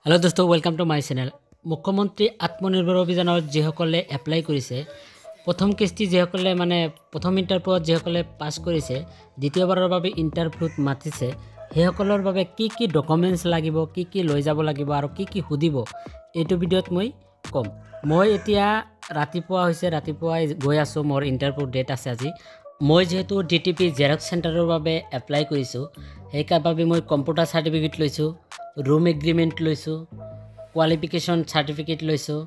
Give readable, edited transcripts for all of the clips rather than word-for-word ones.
Hello दोस्तों welcome to my channel. मुख्यमंत्री आत्मनिर्भर अभियानर जिসকলে এপ্লাই কৰিছে প্ৰথম কিস্তি যিসকলে মানে প্ৰথম ইন্টাৰভিউত যিসকলে পাস কৰিছে দ্বিতীয়বাৰৰ বাবে ইন্টাৰভিউত মাতিছে সেইসকলৰ বাবে কি কি ডকুমেন্টস লাগিব কি কি লৈ যাব লাগিব আৰু কি কি সুধিব এইটো ভিডিঅ'ত মই কম। মই এতিয়া ৰাতিপুৱা গৈ আছো, মোৰ ইন্টাৰভিউ ডেট আছে আজি। মই যেহেতু ডিটিপি জেৰক্স সেন্টাৰৰ বাবে এপ্লাই কৰিছো সেইকাৰণে মই কম্পিউটাৰ সাৰ্টিফিকেট লৈছো, room agreement lasso, qualification certificate lasso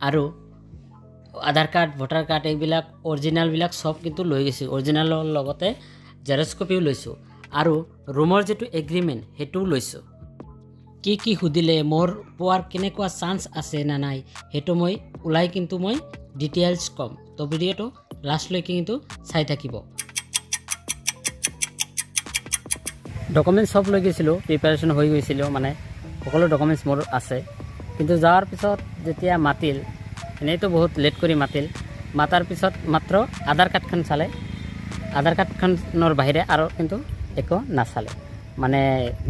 और Aadhaar card voter card एबिलाक original बिलाक सब किन्तु লৈ গৈছো। ओरिजिनলৰ লগতে জেৰক্স কপিও লৈছো আৰু ৰুমৰ যেটো এগ্ৰিমেন্ট হেতু লৈছো। কি কি হুদিলে মোৰ পোৱাৰ কেনেকুৱা চান্স আছে না নাই হেতু মই উলাই কিন্তু মই ডিটেইলছ কম। তো ভিডিওটো লাষ্ট লৈকে কিন্তু চাই থাকিব। ডকুমেন্ট সব লৈ গৈছিলো, প্ৰিপাৰেচন হৈ গৈছিল, মানে সকলো ডকুমেন্টস মোৰ আছে। কিন্তু যাৱাৰ পিছত যেতিয়া মাতিল এনেইতো বহুত লেট কৰি মাতাৰ পিছত মাত্ৰ আধাৰ কাৰ্ডখন চালে, আধাৰ কাৰ্ডখনৰ বাহিৰে আৰু কিন্তু একো নাচালে। মানে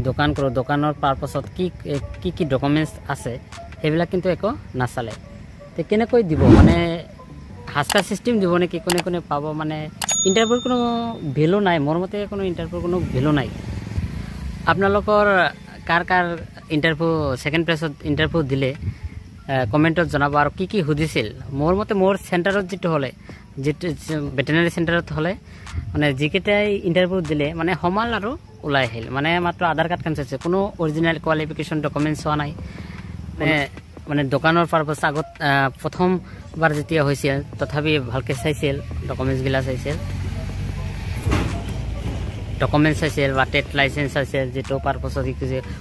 দোকানৰ পাৰপাছত কি কি ডকুমেন্টস আছে সেইবিলাক কিন্তু একো নাচালে। তে কেনেকৈ দিব, মানে হাস্কা সিস্টেম দিব নেকি, কোনে পাব, মানে ইন্টাৰভিউৰ কোনো ভ্যালু নাই। মোৰ মতে কোনো ইন্টাৰভিউৰ কোনো ভ্যালু নাই। আপোনালোকৰ কাৰ ইন্টাৰভিউ সেকেন্ড প্লেছত ইন্টাৰভিউ দিলে কমেন্টত জনাব আৰু কি সুধিছিল। মোৰ মতে মোৰ সেন্টাৰত যেটো হলে যেটো ভেটেনাৰি সেন্টাৰত হলে মানে যিকেইটাই ইন্টাৰভিউ দিলে মানে সমাল আৰু ওলাই আহিল, মানে মাত্ৰ আধাৰ কাৰ্ডখন চাইছে, কোনো অৰিজিনাল কোৱালিফিকেশন ডকুমেন্টস হোৱা নাই। মানে দোকানৰ পাৰপাছ আগত প্ৰথমবাৰ যেতিয়া হৈছিল তথাপি ভালকে চাইছিল, ডকুমেন্টস গিলা চাইছিল, ডকুমেন্টস চাইছিল বা টেট লাইসেন্স চাইছিল, যেটো পাৰপাছত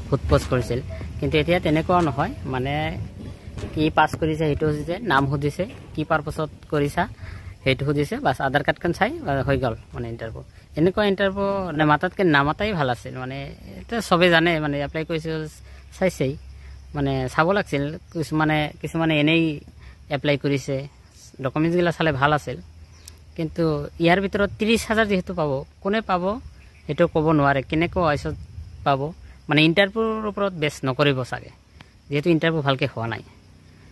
সোধপোছ কৰিছিল। কিন্তু এতিয়া তেনেকুৱা নহয়, মানে কি পাছ কৰিছে সেইটো সুধিছে, নাম সুধিছে, কি পাৰপাছত কৰিছা সেইটো সুধিছে, বাস আধাৰ কাৰ্ডখন চাই হৈ গ'ল মানে ইন্টাৰভিউ। এনেকুৱা ইন্টাৰভিউ নামাতাতকৈ নামাতাই ভাল আছিল। মানে এটা সবে জানে, মানে এপ্লাই কৰিছিল চাইছেই, মানে চাব লাগিছিল। কিছুমানে এনেই এপ্লাই কৰিছে, ডকুমেন্টছগিলা চালে ভাল আছিল। কিন্তু ইয়াৰ ভিতৰত 30,000 যেহেতু পাব, কোনে পাব সেইটো ক'ব নোৱাৰে, কেনেকৈ আইছত পাব, মানে ইন্টাৰভিউৰ ওপৰত বেছ নকৰিব চাগে, যেহেতু ইন্টাৰভিউ ভালকৈ হোৱা নাই।